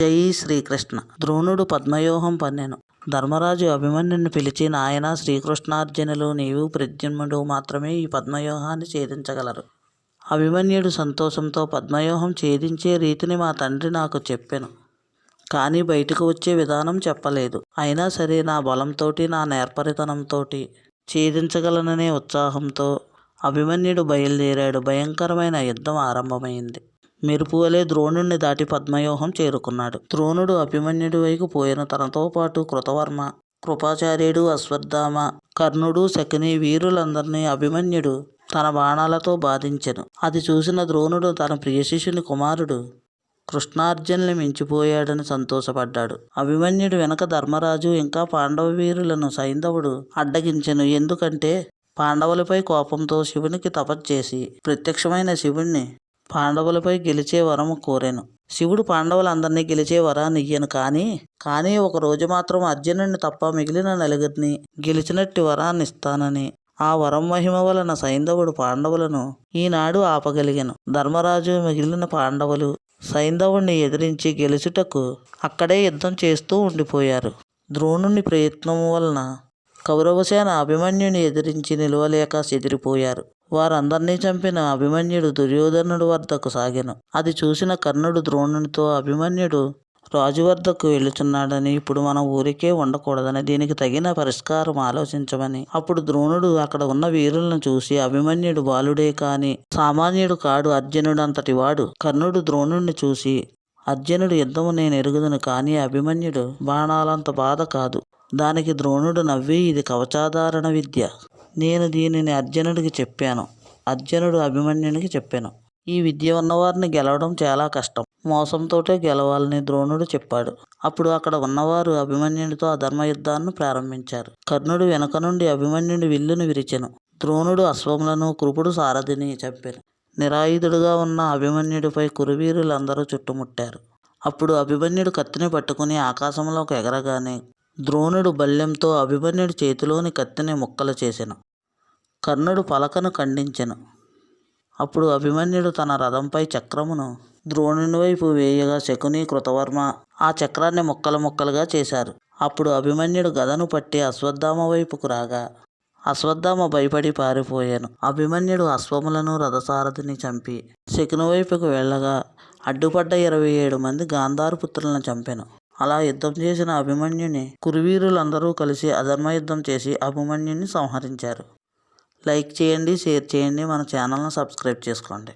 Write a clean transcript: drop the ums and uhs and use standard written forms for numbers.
జై శ్రీకృష్ణ. ద్రోణుడు పద్మవ్యూహం పన్నెను. ధర్మరాజు అభిమన్యుని పిలిచి, నాయన శ్రీకృష్ణార్జునులు, నీవు ప్రద్యుమ్నుడు మాత్రమే ఈ పద్మవ్యూహాన్ని ఛేదించగలరు. అభిమన్యుడు సంతోషంతో పద్మవ్యూహం ఛేదించే రీతిని మా తండ్రి నాకు చెప్పెను. కానీ బయటకు వచ్చే విధానం చెప్పలేదు. అయినా సరే నా బలంతోటి, నా నేర్పరితనంతోటి ఛేదించగలననే ఉత్సాహంతో అభిమన్యుడు బయలుదేరాడు. భయంకరమైన యుద్ధం ఆరంభమైంది. మెరుపు వలె ద్రోణుణ్ణి దాటి పద్మవ్యూహం చేరుకున్నాడు. ద్రోణుడు అభిమన్యుడి వైపు పోయిన. తనతో పాటు కృతవర్మ, కృపాచార్యుడు, అశ్వత్థామ, కర్ణుడు, శకుని వీరులందరినీ అభిమన్యుడు తన బాణాలతో బాధించెను. అది చూసిన ద్రోణుడు తన ప్రియశిష్యుని కుమారుడు కృష్ణార్జునుల్ని మించిపోయాడని సంతోషపడ్డాడు. అభిమన్యుడు వెనక ధర్మరాజు ఇంకా పాండవ వీరులను సైంధవుడు అడ్డగించెను. ఎందుకంటే పాండవులపై కోపంతో శివునికి తపస్చేసి ప్రత్యక్షమైన శివుణ్ణి పాండవులపై గెలిచే వరము కోరెను. శివుడు పాండవులందరినీ గెలిచే వరాన్ని ఇయ్యను. కానీ ఒక రోజు మాత్రం అర్జునుడిని తప్ప మిగిలిన నలుగురిని గెలిచినట్టి వరాన్ని ఇస్తానని, ఆ వరం మహిమ వలన సైంధవుడు పాండవులను ఈనాడు ఆపగలిగెను. ధర్మరాజు మిగిలిన పాండవులు సైంధవుణ్ణి ఎదిరించి గెలుచుటకు అక్కడే యుద్ధం చేస్తూ ఉండిపోయారు. ద్రోణుని ప్రయత్నం వలన కౌరవసేన అభిమన్యుని ఎదిరించి నిలవలేక చెదిరిపోయారు. వారందరినీ చంపిన అభిమన్యుడు దుర్యోధనుడి వద్దకు సాగెను. అది చూసిన కర్ణుడు ద్రోణునితో, అభిమన్యుడు రాజు వద్దకు వెళుచున్నాడని, ఇప్పుడు మనం ఊరికే ఉండకూడదని, దీనికి తగిన పరిష్కారం ఆలోచించమని. అప్పుడు ద్రోణుడు అక్కడ ఉన్న వీరులను చూసి, అభిమన్యుడు బాలుడే కాని సామాన్యుడు కాడు, అర్జునుడంతటి వాడు. కర్ణుడు ద్రోణుడిని చూసి, అర్జునుడు యుద్ధము నేను ఎరుగుదును, కానీ అభిమన్యుడు బాణాలంత బాధ కాదు. దానికి ద్రోణుడు నవ్వి, ఇది కవచాధారణ విద్య. నేను దీనిని అర్జునుడికి చెప్పాను. అర్జునుడు అభిమన్యునికి చెప్పాను. ఈ విద్య ఉన్నవారిని గెలవడం చాలా కష్టం. మోసంతోటే గెలవాలని ద్రోణుడు చెప్పాడు. అప్పుడు అక్కడ ఉన్నవారు అభిమన్యునితో అధర్మ యుద్ధాన్ని ప్రారంభించారు. కర్ణుడు వెనక నుండి అభిమన్యుని విల్లును విరిచెను. ద్రోణుడు అశ్వములను, కృపుడు సారథిని చంపెను. నిరాయుధుడుగా ఉన్న అభిమన్యుడిపై కురువీరులందరూ చుట్టుముట్టారు. అప్పుడు అభిమన్యుడు కత్తిని పట్టుకుని ఆకాశంలోకి ఎగరగానే ద్రోణుడు బల్యంతో అభిమన్యుడి చేతిలోని కత్తిని ముక్కలు చేసెను. కర్ణుడు పలకను ఖండించెను. అప్పుడు అభిమన్యుడు తన రథంపై చక్రమును ద్రోణుని వైపు వేయగా శకుని, కృతవర్మ ఆ చక్రాన్ని ముక్కలుగా చేశారు. అప్పుడు అభిమన్యుడు గదను పట్టి అశ్వత్థామ వైపుకు రాగా అశ్వత్థామ భయపడి పారిపోయాను. అభిమన్యుడు అశ్వములను, రథసారథిని చంపి శకుని వైపుకు వెళ్ళగా అడ్డుపడ్డ 27 మంది గాంధార పుత్రులను చంపెను. అలా యుద్ధం చేసిన అభిమన్యుని కురువీరులందరూ కలిసి అధర్మ యుద్ధం చేసి అభిమన్యుని సంహరించారు. లైక్ చేయండి, షేర్ చేయండి, మన ఛానల్ను సబ్స్క్రైబ్ చేసుకోండి.